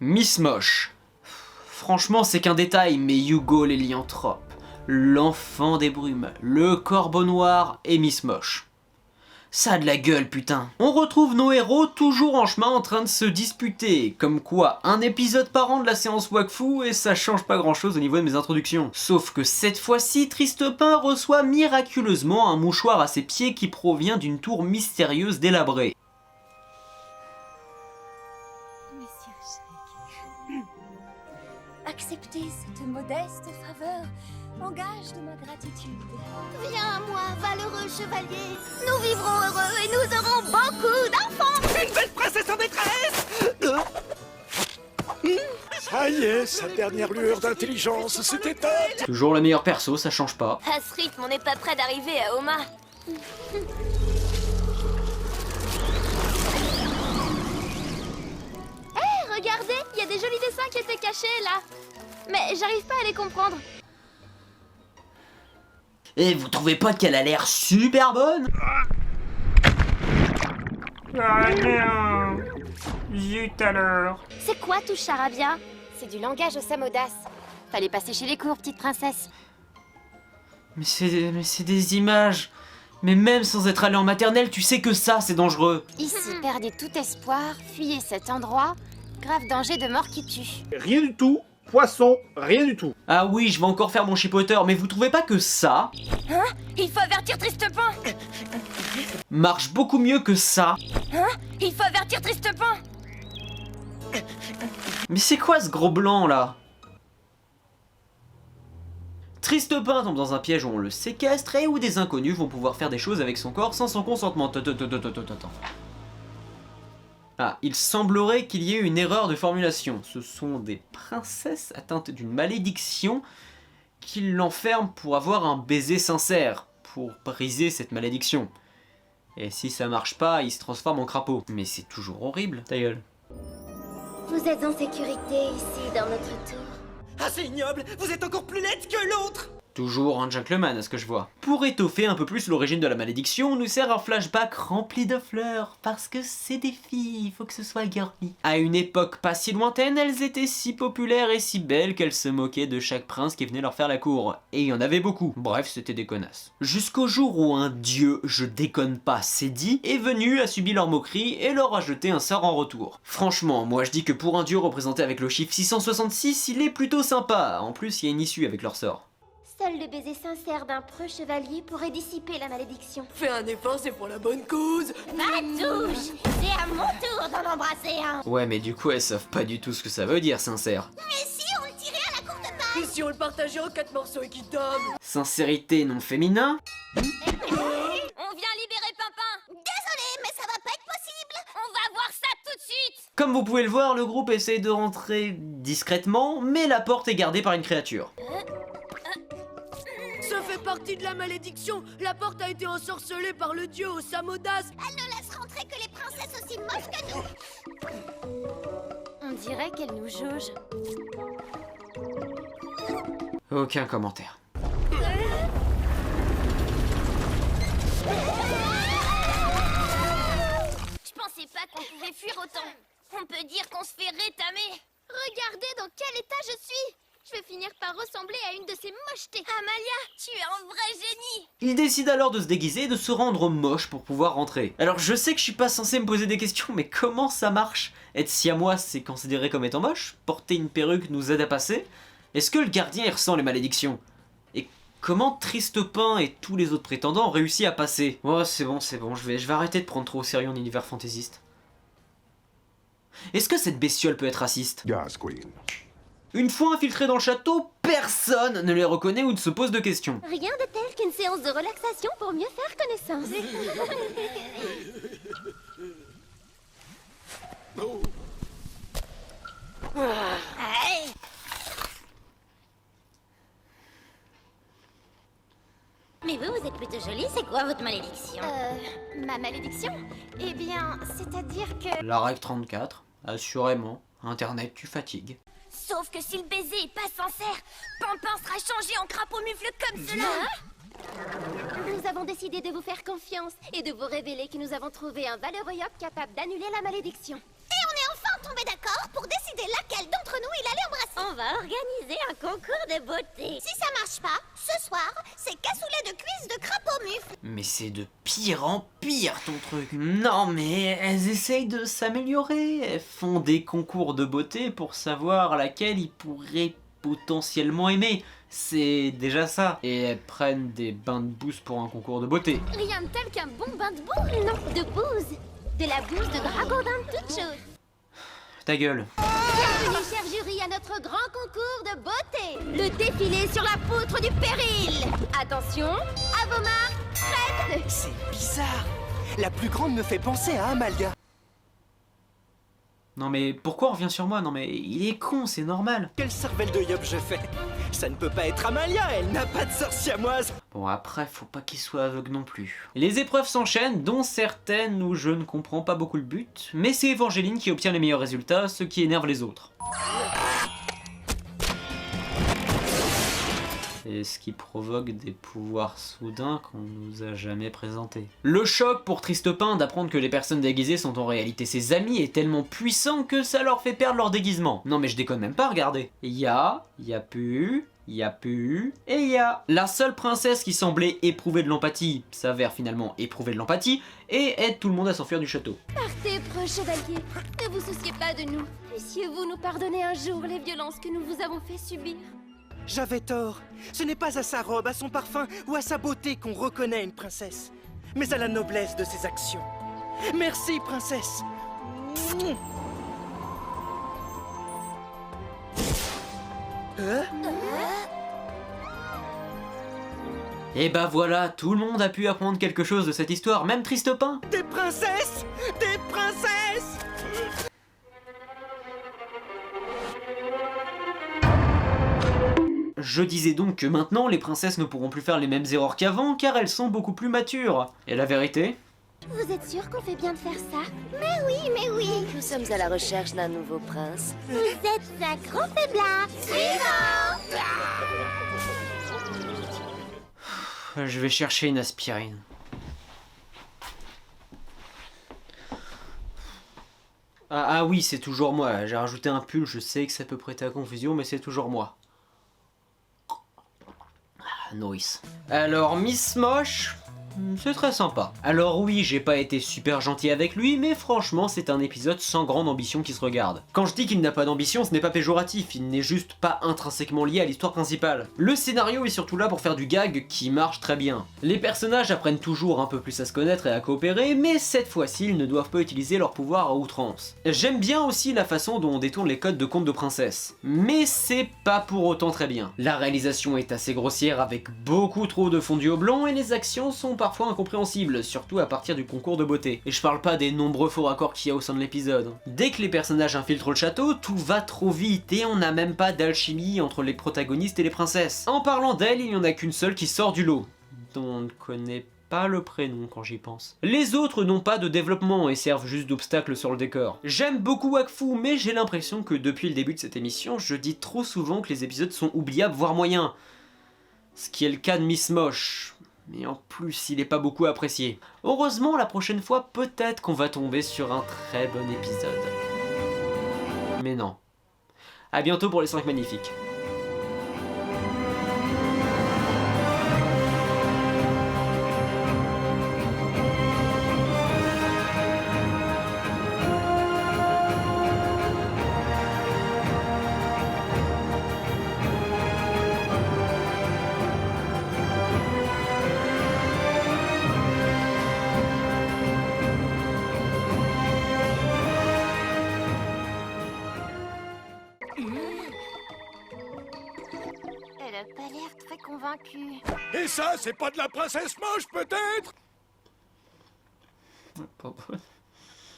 Miss Moche. Franchement, c'est qu'un détail, mais Hugo l'hélianthrope, l'enfant des brumes, le corbeau noir et Miss Moche. Ça a de la gueule, putain. On retrouve nos héros toujours en chemin en train de se disputer. Comme quoi, un épisode par an de la séance Wakfu et ça change pas grand chose au niveau de mes introductions. Sauf que cette fois-ci, Tristepin reçoit miraculeusement un mouchoir à ses pieds qui provient d'une tour mystérieuse délabrée. Monsieur Shrek, acceptez cette modeste faveur en gage de ma gratitude. Viens à moi, valeureux chevalier. Nous vivrons heureux et nous aurons beaucoup d'enfants. Une belle princesse en détresse. Ça y est, sa dernière lueur d'intelligence s'est éteinte. Toujours le meilleur perso, ça change pas. À ce rythme, on n'est pas près d'arriver à Oma. Hé, regardez, il y a des jolis dessins qui étaient cachés là. Mais j'arrive pas à les comprendre. Et vous trouvez pas qu'elle a l'air super bonne? Ah non. Zut alors. C'est quoi tout charabia? C'est du langage au Samodas. Fallait passer chez les cours, petite princesse. Mais c'est des images. Mais même sans être allé en maternelle, tu sais que ça, c'est dangereux. Ici, perdez tout espoir, fuyez cet endroit. Grave danger de mort qui tue. Rien du tout. Poisson, rien du tout. Ah oui, je vais encore faire mon chipoteur, mais vous trouvez pas que ça Il faut avertir Tristepin. marche beaucoup mieux que ça? Il faut avertir Tristepin. Mais c'est quoi ce gros blanc là? Tristepin tombe dans un piège où on le séquestre et où des inconnus vont pouvoir faire des choses avec son corps sans son consentement. Ah, il semblerait qu'il y ait une erreur de formulation. Ce sont des princesses atteintes d'une malédiction qui l'enferment pour avoir un baiser sincère, pour briser cette malédiction. Et si ça marche pas, il se transforme en crapaud. Mais c'est toujours horrible. Ta gueule. Vous êtes en sécurité ici dans notre tour. Ah, c'est ignoble. Vous êtes encore plus laide que l'autre. Toujours un gentleman à ce que je vois. Pour étoffer un peu plus l'origine de la malédiction, on nous sert un flashback rempli de fleurs, parce que c'est des filles, il faut que ce soit girly. À une époque pas si lointaine, elles étaient si populaires et si belles qu'elles se moquaient de chaque prince qui venait leur faire la cour. Et il y en avait beaucoup. Bref, c'était des connasses. Jusqu'au jour où un dieu, je déconne pas, c'est dit, est venu, a subi leur moquerie et leur a jeté un sort en retour. Franchement, moi je dis que pour un dieu représenté avec le chiffre 666, il est plutôt sympa. En plus, il y a une issue avec leur sort. Seul le baiser sincère d'un preux chevalier pourrait dissiper la malédiction. Fais un effort, c'est pour la bonne cause. Ma touche! C'est à mon tour d'en embrasser un. Ouais, mais du coup, elles savent pas du tout ce que ça veut dire, sincère. Mais si on le tirait à la courte paille! Et si on le partageait en 4 morceaux équitables? Sincérité non féminin? On vient libérer Pimpin! Désolé, mais ça va pas être possible! On va voir ça tout de suite! Comme vous pouvez le voir, le groupe essaye de rentrer discrètement, mais la porte est gardée par une créature. Ça fait partie de la malédiction. La porte a été ensorcelée par le dieu au Samodas. Elle ne laisse rentrer que les princesses aussi moches que nous! On dirait qu'elle nous jauge. Aucun commentaire. Je pensais pas qu'on pouvait fuir autant. On peut dire qu'on se fait rétamer. Regardez dans quel état je suis. Je vais finir par ressembler à une de ces mochetés. Amalia, tu es un vrai génie. Il décide alors de se déguiser et de se rendre moche pour pouvoir rentrer. Alors je sais que je suis pas censé me poser des questions, mais comment ça marche? Être siamois, c'est considéré comme étant moche? Porter une perruque nous aide à passer? Est-ce que le gardien il ressent les malédictions? Et comment Tristepin et tous les autres prétendants ont réussi à passer? Oh c'est bon, je vais arrêter de prendre trop au sérieux un univers fantaisiste. Est-ce que cette bestiole peut être raciste? Gas Queen. Une fois infiltrés dans le château, personne ne les reconnaît ou ne se pose de questions. Rien de tel qu'une séance de relaxation pour mieux faire connaissance. Hey. Mais vous êtes plutôt jolie, c'est quoi votre malédiction? Ma malédiction? Eh bien, c'est-à-dire que... La règle 34, assurément, Internet tu fatigues. Sauf que si le baiser est pas sincère, Pimpin sera changé en crapaud mufle comme cela. Nous avons décidé de vous faire confiance et de vous révéler que nous avons trouvé un valeureux yop capable d'annuler la malédiction. Et on est enfin tombé d'accord pour décider laquelle on va organiser un concours de beauté. Si ça marche pas, ce soir, c'est cassoulet de cuisse de crapaud mufle. Mais c'est de pire en pire ton truc. Non mais elles essayent de s'améliorer. Elles font des concours de beauté pour savoir laquelle ils pourraient potentiellement aimer. C'est déjà ça. Et elles prennent des bains de bouse pour un concours de beauté. Rien de tel qu'un bon bain de bouse. Non, de bouse. De la bouse de dragodin de toute chose. Ta gueule. Bienvenue, cher jury, à notre grand concours de beauté. Le défilé sur la poutre du péril. Attention, à vos marques, prêtes. C'est bizarre. La plus grande me fait penser à Amalia. Non mais pourquoi on revient sur moi? Non mais il est con, c'est normal. Quelle cervelle de yop je fais? Ça ne peut pas être Amalia, elle n'a pas de sorciamoise. Bon après, faut pas qu'il soit aveugle non plus. Les épreuves s'enchaînent, dont certaines où je ne comprends pas beaucoup le but, mais c'est Evangeline qui obtient les meilleurs résultats, ce qui énerve les autres. Et ce qui provoque des pouvoirs soudains qu'on nous a jamais présentés. Le choc pour Tristepin d'apprendre que les personnes déguisées sont en réalité ses amis est tellement puissant que ça leur fait perdre leur déguisement. Non mais je déconne même pas, regardez. Y a pu, et y a. La seule princesse qui semblait éprouver de l'empathie s'avère finalement éprouver de l'empathie et aide tout le monde à s'enfuir du château. Partez, proches chevaliers. Ne vous souciez pas de nous. Puissiez-vous nous pardonner un jour les violences que nous vous avons fait subir. J'avais tort. Ce n'est pas à sa robe, à son parfum ou à sa beauté qu'on reconnaît une princesse, mais à la noblesse de ses actions. Merci, princesse. Et bah voilà, tout le monde a pu apprendre quelque chose de cette histoire, même Tristepin. Des princesses! Des princesses! Je disais donc que maintenant, les princesses ne pourront plus faire les mêmes erreurs qu'avant, car elles sont beaucoup plus matures. Et la vérité? Vous êtes sûr qu'on fait bien de faire ça? Mais oui. Nous sommes à la recherche d'un nouveau prince. Vous êtes un gros faiblard. Suivant. Je vais chercher une aspirine. Ah oui, c'est toujours moi. J'ai rajouté un pull, je sais que ça peut prêter à confusion, mais c'est toujours moi. Nourrice. Alors, Miss Moche, c'est très sympa. Alors oui, j'ai pas été super gentil avec lui, mais franchement, c'est un épisode sans grande ambition qui se regarde. Quand je dis qu'il n'a pas d'ambition, ce n'est pas péjoratif, il n'est juste pas intrinsèquement lié à l'histoire principale. Le scénario est surtout là pour faire du gag qui marche très bien. Les personnages apprennent toujours un peu plus à se connaître et à coopérer, mais cette fois-ci, ils ne doivent pas utiliser leur pouvoir à outrance. J'aime bien aussi la façon dont on détourne les codes de contes de princesse, mais c'est pas pour autant très bien. La réalisation est assez grossière avec beaucoup trop de fondu au blanc et les actions sont parfois incompréhensibles, surtout à partir du concours de beauté. Et je parle pas des nombreux faux raccords qu'il y a au sein de l'épisode. Dès que les personnages infiltrent le château, tout va trop vite et on n'a même pas d'alchimie entre les protagonistes et les princesses. En parlant d'elle, il n'y en a qu'une seule qui sort du lot, dont on ne connaît pas le prénom quand j'y pense. Les autres n'ont pas de développement et servent juste d'obstacles sur le décor. J'aime beaucoup Wakfu, mais j'ai l'impression que depuis le début de cette émission, je dis trop souvent que les épisodes sont oubliables, voire moyens. Ce qui est le cas de Miss Moche. Mais en plus, il est pas beaucoup apprécié. Heureusement, la prochaine fois, peut-être qu'on va tomber sur un très bon épisode. Mais non. A bientôt pour les 5 magnifiques. Elle a pas l'air très convaincue. Et ça, c'est pas de la princesse moche, peut-être? Pas bon.